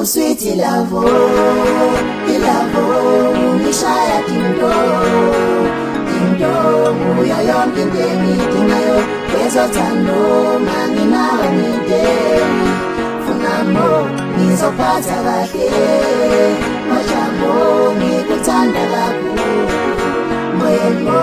sweet ilavo, ilavo, nishaya kindo, kindo, muya yonke ndeni, dingayo, wezo tando, mangina wanideni, funamo, nizopata kake, mojambo, nikutanda laku, moyemo.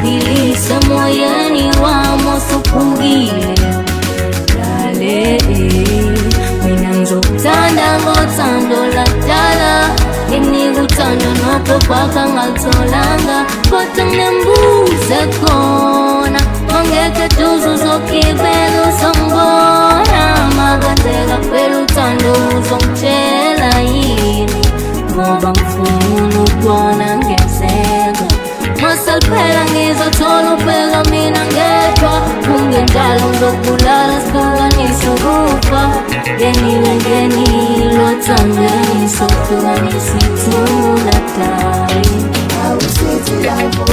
Pilisa moyoni wamo supungile Dale Minanzo tanda ngotando la dala Ini gutando nopo paka ngatolanga Kotang nembuze kona Mangeke tuzu soki belu sambona Magandega pelu tando uzongchela ini Mobang funu kona ngesega Masal pela ngizo tolo pela mina ngetwa Ungendala undokulala skuga nisurufa Geni lotanga nisokuga nisitula tai Au sweet ilavo,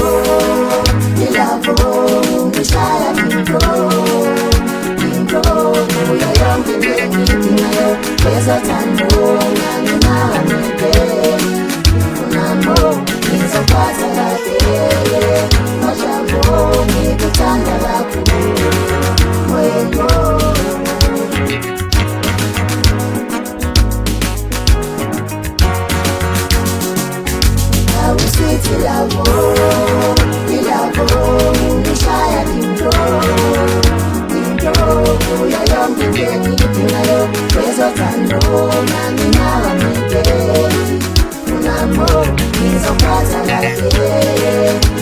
nishaya kindo, kindo, muya yonke ndeni, dingayo, wezo tando, mangina wanideni, funamo, nizopata kake, mojambo, nikutanda laku, moyemo. Au sweet ilavo, nishaya kindo, kindo, muya yonke ndeni, dingayo, wezo tando, mangina wanideni, funamo, nizopata kake,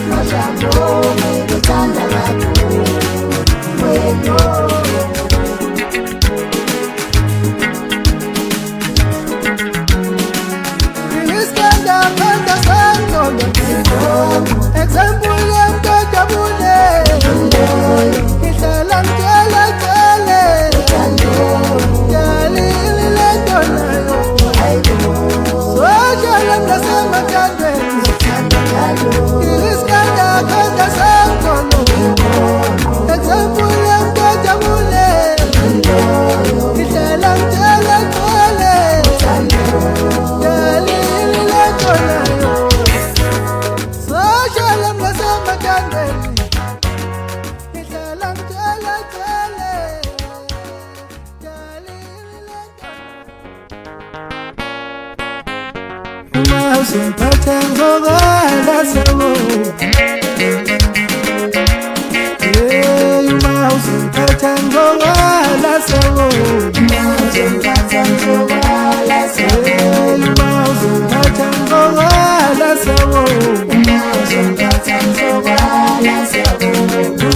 mojambo, nikutanda laku, moyemo.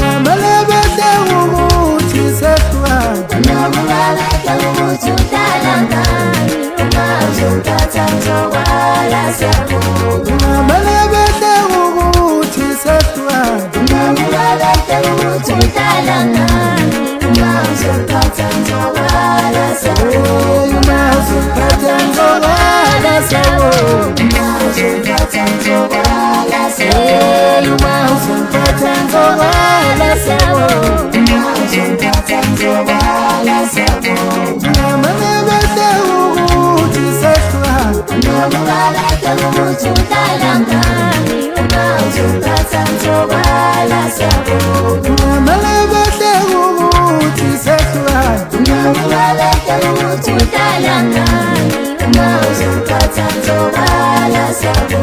Mama ngizokhala sabo uzongiphatha ngizokhala sabo uma uzongiphatha ngizokhala sabo uzongiphatha ngizokhala sabo namalebele ukuthi sehlukana namalebele ukuthi uhlala ngami uma uzongiphatha ngizokhala sabo namalebele ukuthi sehlukana namalebele ukuthi uhlala ngami uma uzongiphatha ngizokhala sabo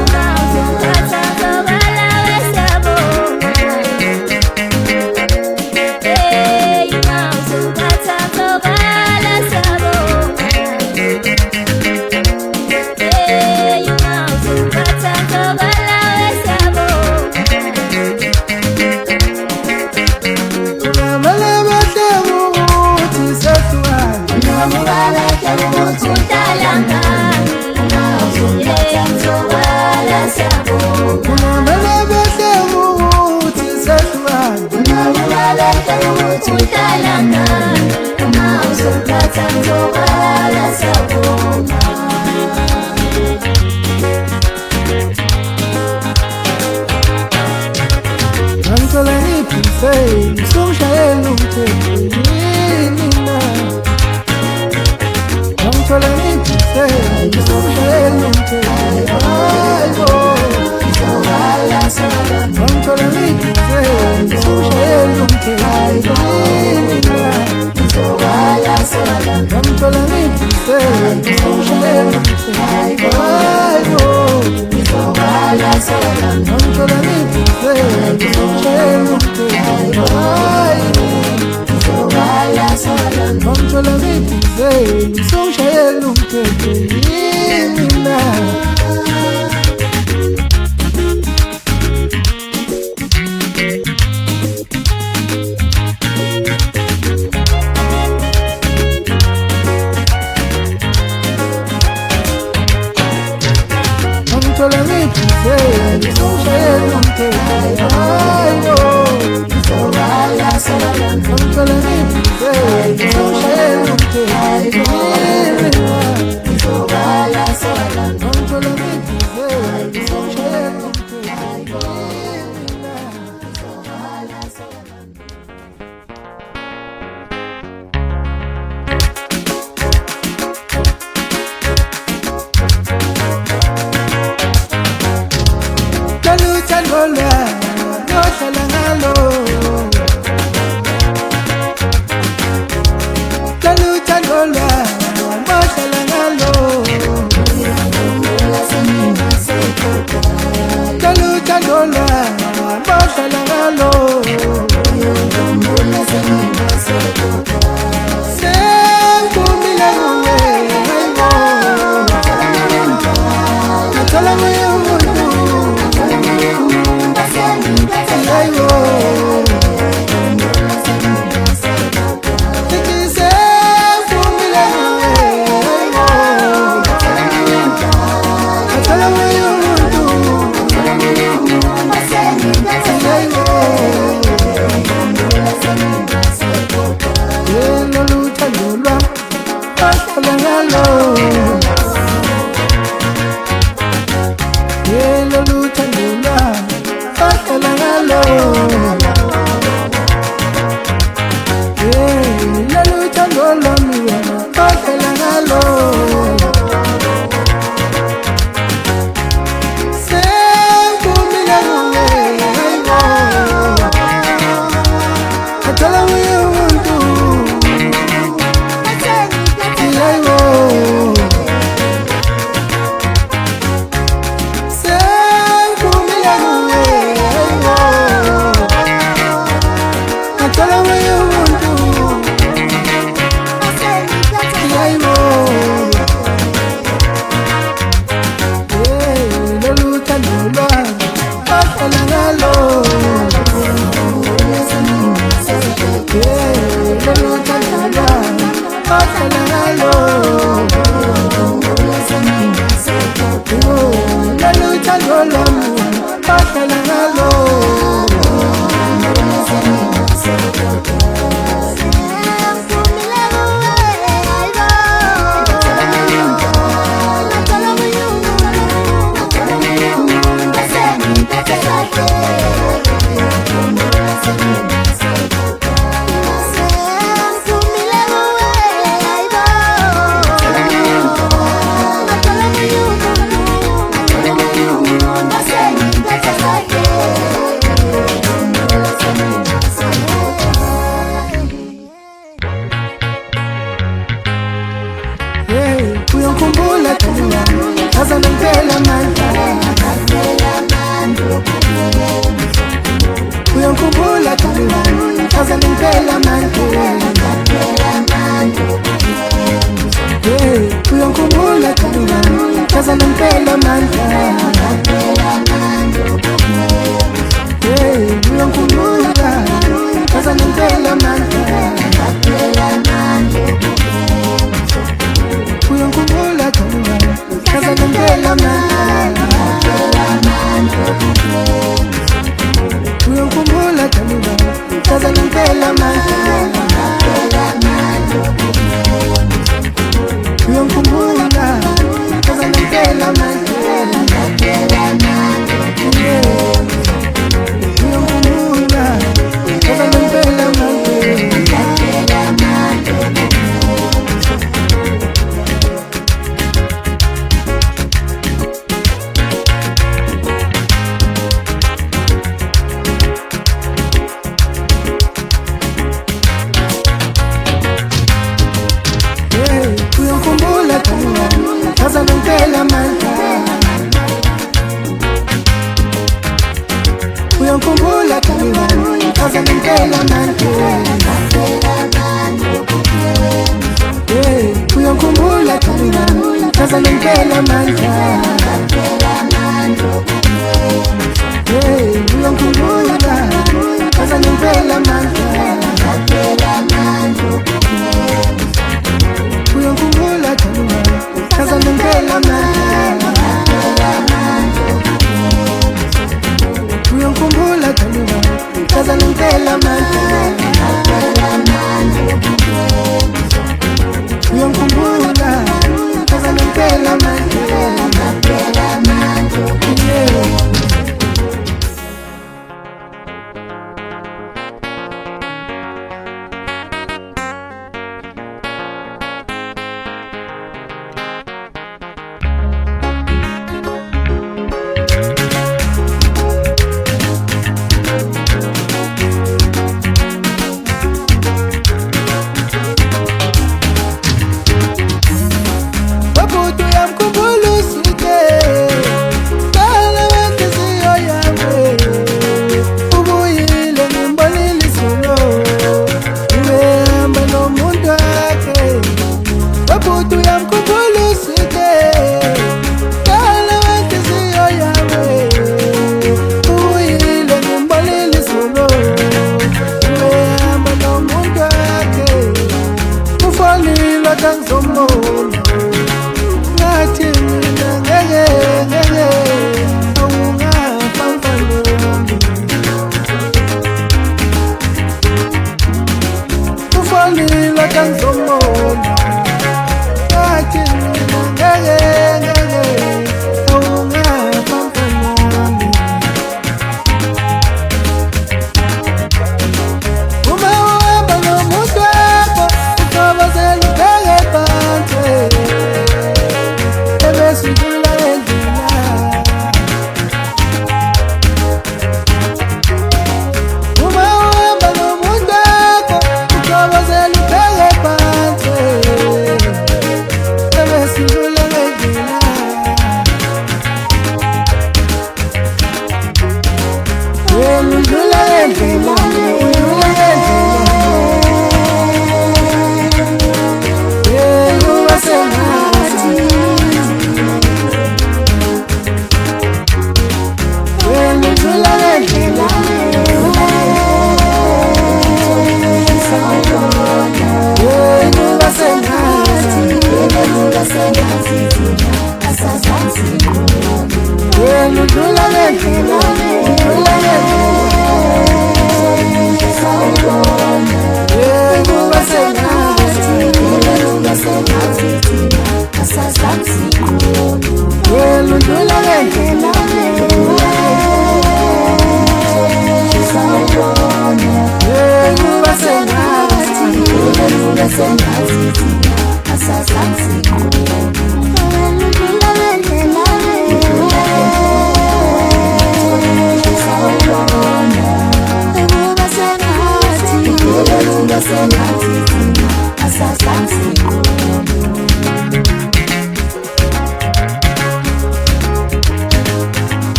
uma uzongiphatha ngizokhala sabo hey uma uzongiphatha ngizokhala sabo hey uma uzongiphatha ngizokhala sabo namalebele ukuthi sehlukana namalebele ukuthi uhlala ngami uma uzongiphatha ngizokhala sabo namalebele ukuthi sehlukana namalebele ukuthi uhlala ngami uma uzongiphatha ngizokhala sabo ngicela ngiphise ngishayela umthetho yini na ngicela ngiphise ngishayela umthetho hayibo ngizokhala sabo ngicela ngiphise ngishayela umthetho yini na ngizokhala sabo ngicela ngiphise ngishayela umthetho hayibo ngizokhala sabo ngicela ngiphise ngishayela umthetho hayibo ngizokhala sabo ngicela ngiphise ngishayela umthetho yini na ngicela ngiphise ngishayela umthetho hayibo ngizokhala sabo ngicela ngiphise ngishayela umthetho yini na ngizokhala sabo ngicela ngiphise ngishayela umthetho yini na ngizokhala sabo uthando lwami lohlala ngalo lolu uthando lwami lohlala ngalo lolu uthando lwami lohlala ngalo sengivumile kuwe hayibo ngithola kuye umuntu hayibo ngithi sengivumile kuwe hayibo ngithola kuye umuntu hayibo lolu uthando lwami lohlala ngalo lolu uthando lwami lohlala ngalo lolu uthando lwami lohlala ngalo sengivumile kuwe hayibo ngithola kuye umuntu hayibo sengivumile kuwe hayibo uyangikhumbula Taliban chaza ngempela manje uyangikhumbula Taliban chaza ngempela manje uyangikhumbula chaza ngempela manje uyangikhumbula Taliban chaza ngempela manje uyangikhumbula Taliban chaza ngempela manje uyangikhumbula chaza ngempela manje uyangikhumbula chaza ngempela manje chaza ngempela manje uyangikhumbula Taliban chaza ngempela manje uyangikhumbula Taliban chaza ngempela manje uyangikhumbula chaza ngempela manje uyangikhumbula Taliban chaza ngempela manje uyangikhumbula Taliban chaza ngempela manje uyangikhumbula chaza ngempela manje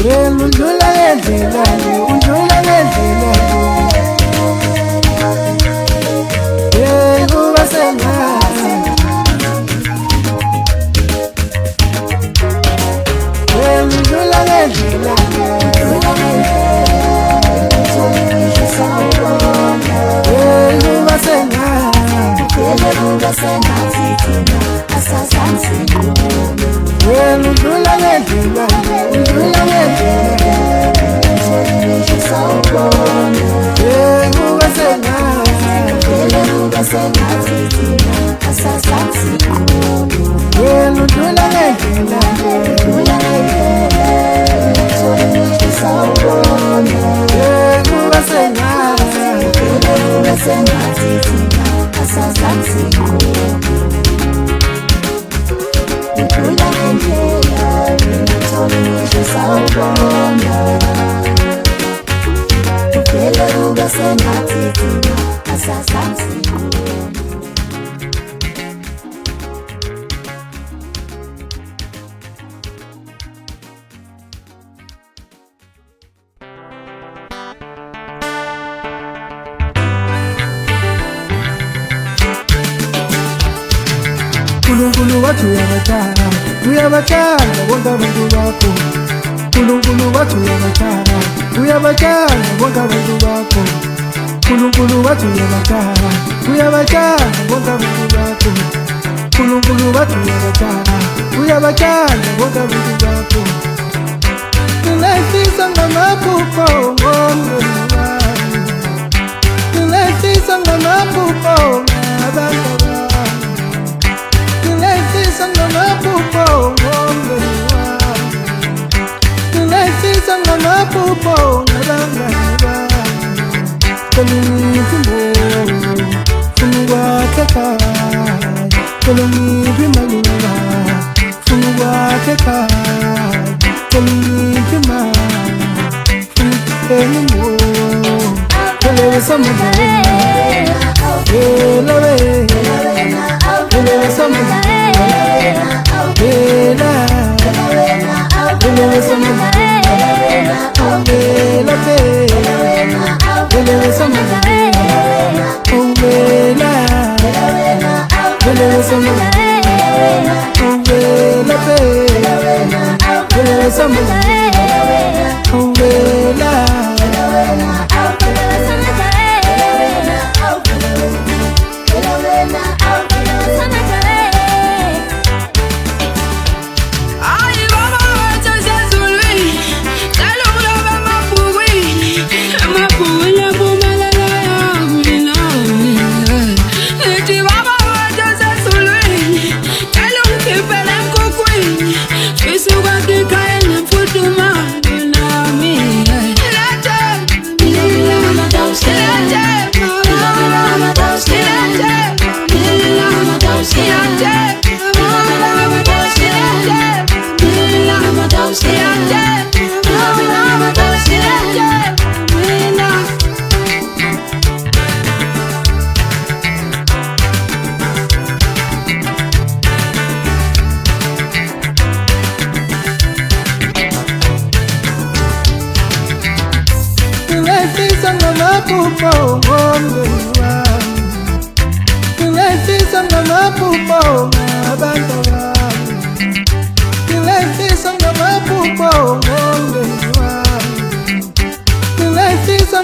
wena udlula ngendlela udlula ngendlela kuba sengathi wena udlula ngendlela kuba sengathi wena udlula ngendlela udlula ngendlela kuba sengathi wena udlula ngendlela kuba sengathi Kulungulu watu uyabatana bonke abantu bakho Kulungulu watu uyabatana bonke abantu bakho Kulungulu watu uyabatana bonke abantu bakho Kulungulu watu uyabatana bonke abantu bakho Nilefisa ngamaphupho ngomndeni wami Nilefisa ngamaphupho ngabantu Nilefisa ngamaphupho ngomndeni wami Nilefisa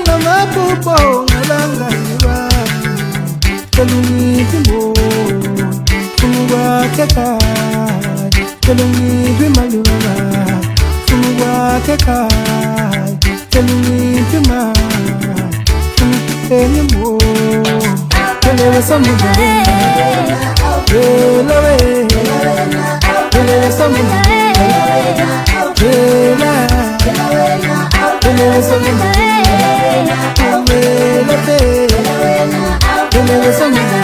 ngamaphupho ngabangani bami Kolungiphi mbono funa ukwakha ekhaya Kolungiphi malunga funa ukwakha ekhaya Kolungiphi mali funa ukuthenga imoto Kelewe samudlala Kelewe Kelewe samudlala Something